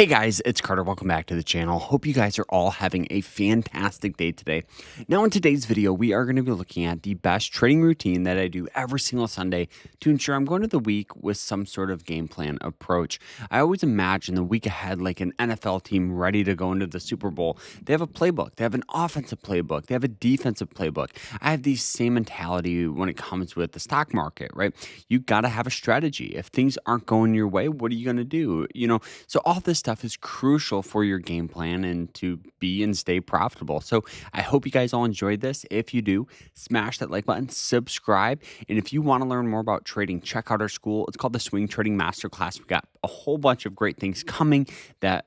Hey guys, it's Carter. Welcome back to the channel. Hope you guys are all having a fantastic day today. Now, in today's video, we are going to be looking at the best trading routine that I do every single Sunday to ensure I'm going to the week with some sort of game plan approach. I always imagine the week ahead like an NFL team ready to go into the Super Bowl. They have a playbook, they have an offensive playbook, they have a defensive playbook. I have the same mentality when it comes with the stock market, right? You got to have a strategy. If things aren't going your way, what are you going to do? So all this stuff is crucial for your game plan and to be and stay profitable. So I hope you guys all enjoyed this. If you do, smash that like button, subscribe. And if you want to learn more about trading, check out our school. It's called the Swing Trading Masterclass. We got a whole bunch of great things coming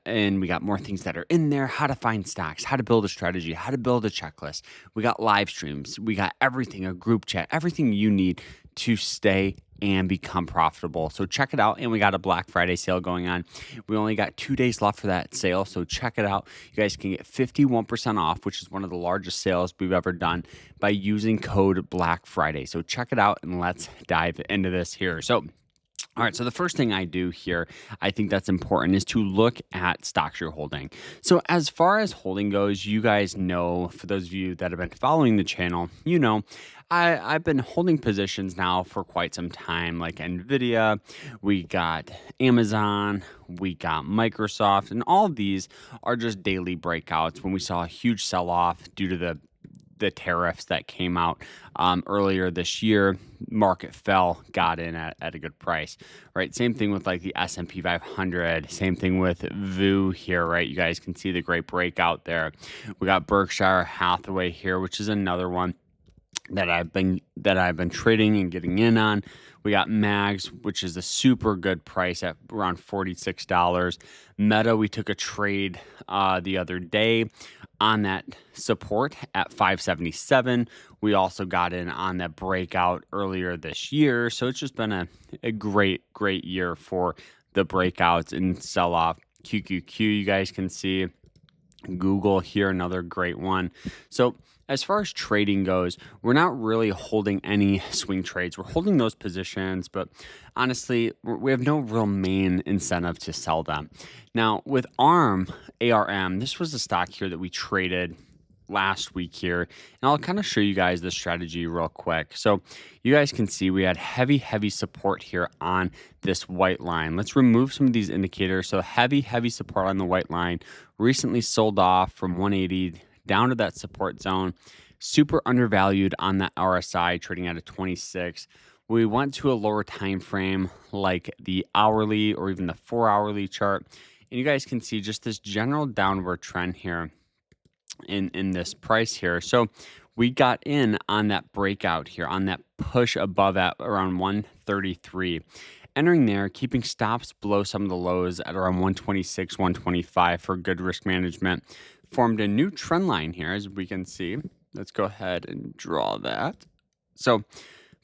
and we got more things that are in there, how to find stocks, how to build a strategy, how to build a checklist. We got live streams. We got everything, a group chat, everything you need to stay and become profitable. So check it out. And we got a Black Friday sale going on. We only got 2 days left for that sale. So check it out. You guys can get 51% off, which is one of the largest sales we've ever done by using code Black Friday. So check it out and let's dive into this here. All right, so the first thing I do here, I think that's important, is to look at stocks you're holding. So as far as holding goes, you guys know, for those of you that have been following the channel, I've been holding positions now for quite some time, like NVIDIA, we got Amazon, we got Microsoft, and all of these are just daily breakouts. When we saw a huge sell-off due to the tariffs that came out earlier this year, market fell, got in at a good price, right? Same thing with like the S&P 500, same thing with VU here, right? You guys can see the great breakout there. We got Berkshire Hathaway here, which is another one that I've been trading and getting in on. We got Mags, which is a super good price at around $46. Meta, we took a trade the other day on that support at 577. We also got in on that breakout earlier this year. So it's just been a great year for the breakouts and sell-off. QQQ, you guys can see. Google here, another great one. So as far as trading goes, we're not really holding any swing trades. We're holding those positions, but honestly, we have no real main incentive to sell them. Now, with ARM, this was a stock here that we traded last week here, and I'll kind of show you guys the strategy real quick. So you guys can see we had heavy support here on this white line. Let's remove some of these indicators. So heavy support on the white line, recently sold off from 180 down to that support zone, super undervalued on that RSI, trading at a 26. We went to a lower time frame like the hourly or even the 4-hourly chart, and you guys can see just this general downward trend here in this price here. So we got in on that breakout here, on that push above at around 133. Entering there, keeping stops below some of the lows at around 126, 125 for good risk management. Formed a new trend line here, as we can see. Let's go ahead and draw that. So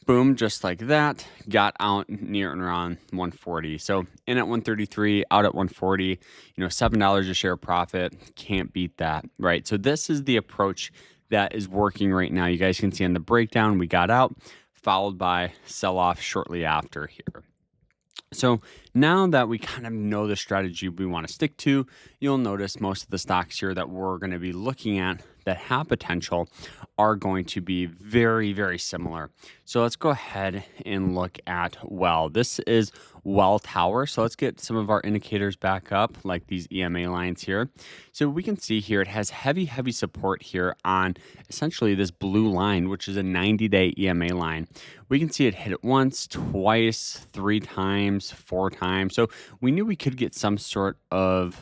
boom, just like that, got out near and around 140. So in at 133, out at 140, $7 a share profit. Can't beat that, right? So this is the approach that is working right now. You guys can see on the breakdown, we got out, followed by sell-off shortly after here. So now that we kind of know the strategy we want to stick to, you'll notice most of the stocks here that we're going to be looking at that have potential are going to be very similar. So let's go ahead and look at This is Tower. So let's get some of our indicators back up, like these EMA lines here. So we can see here it has heavy support here on essentially this blue line, which is a 90-day EMA line. We can see it hit it once, twice, 3 times, 4 times. So we knew we could get some sort of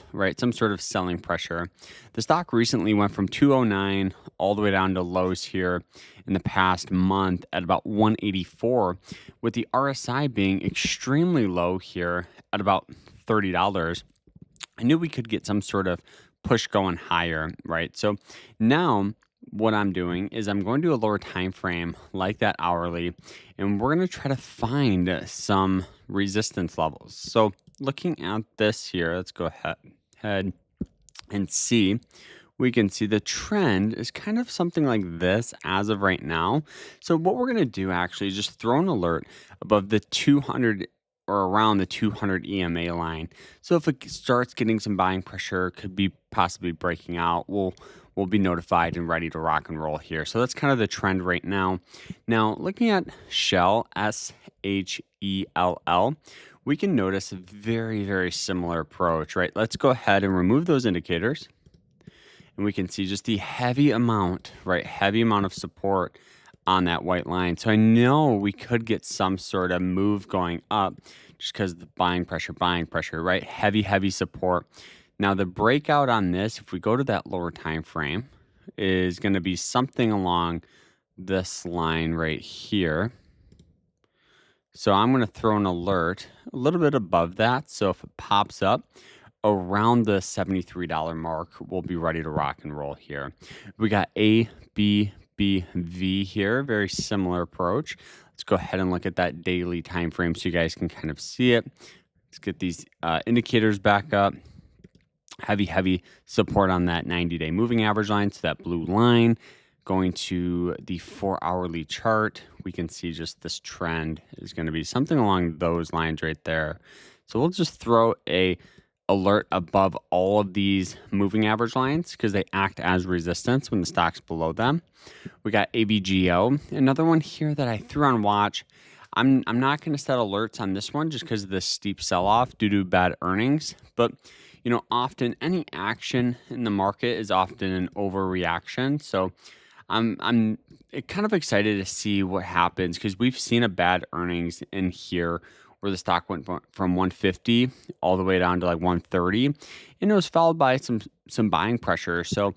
selling pressure. The stock recently went from 209 all the way down to lows here in the past month at about 184, with the RSI being extremely low here at about $30. I knew we could get some sort of push going higher, right? So now what I'm doing is I'm going to a lower time frame like that hourly, and we're going to try to find some resistance levels. So looking at this here, let's go ahead and see. We can see the trend is kind of something like this as of right now. So what we're going to do actually is just throw an alert above the 200 or around the 200 EMA line. So if it starts getting some buying pressure, could be possibly breaking out, we'll be notified and ready to rock and roll here. So that's kind of the trend right now. Now, looking at Shell, SHELL, we can notice a very, very similar approach, right? Let's go ahead and remove those indicators. And we can see just the heavy amount, right? Heavy amount of support on that white line. So I know we could get some sort of move going up just because the buying pressure, right? Heavy, heavy support. Now the breakout on this, if we go to that lower time frame, is going to be something along this line right here. So I'm going to throw an alert a little bit above that. So if it pops up around the $73 mark, we'll be ready to rock and roll here. We got A, B, B, V here, very similar approach. Let's go ahead and look at that daily time frame so you guys can kind of see it. Let's get these indicators back up. Heavy, heavy support on that 90-day moving average line. So that blue line. Going to the 4-hourly chart, we can see just this trend is going to be something along those lines right there. So we'll just throw a alert above all of these moving average lines because they act as resistance when the stock's below them. We got AVGO, another one here that I threw on watch. I'm not going to set alerts on this one just because of the steep sell-off due to bad earnings. But, you know, often any action in the market is often an overreaction. So I'm kind of excited to see what happens because we've seen a bad earnings in here where the stock went from 150 all the way down to like 130, and it was followed by some buying pressure. So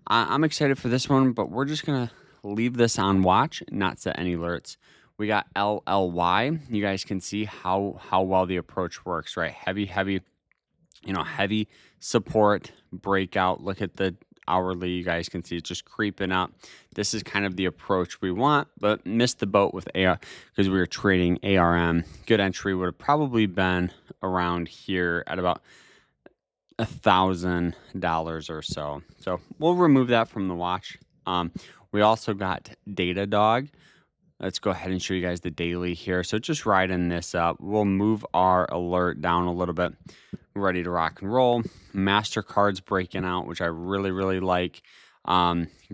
I'm excited for this one, but we're just gonna leave this on watch, not set any alerts. We got LLY. You guys can see how well the approach works, right? Heavy, heavy support breakout. Look at the hourly. You guys can see it's just creeping up. This is kind of the approach we want, but missed the boat with AR because we were trading ARM. Good entry would have probably been around here at about $1,000 or so. So we'll remove that from the watch. We also got Datadog. Let's go ahead and show you guys the daily here. So just riding this up. We'll move our alert down a little bit. Ready to rock and roll. MasterCard's breaking out, which I really, really like.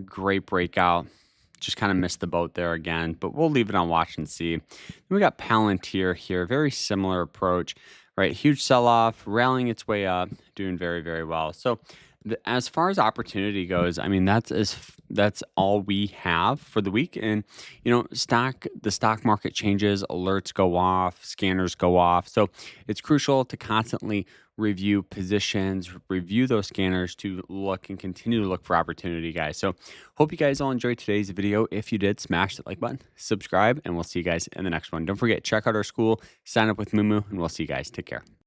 Great breakout. Just kind of missed the boat there again, but we'll leave it on watch and see. Then we got Palantir here. Very similar approach, right? Huge sell-off, rallying its way up, doing very, very well. So as far as opportunity goes, I mean, that's all we have for the week. And, you know, the stock market changes, alerts go off, scanners go off. So it's crucial to constantly review positions, review those scanners to look and continue to look for opportunity, guys. So hope you guys all enjoyed today's video. If you did, smash that like button, subscribe, and we'll see you guys in the next one. Don't forget, check out our school, sign up with Mumu, and we'll see you guys. Take care.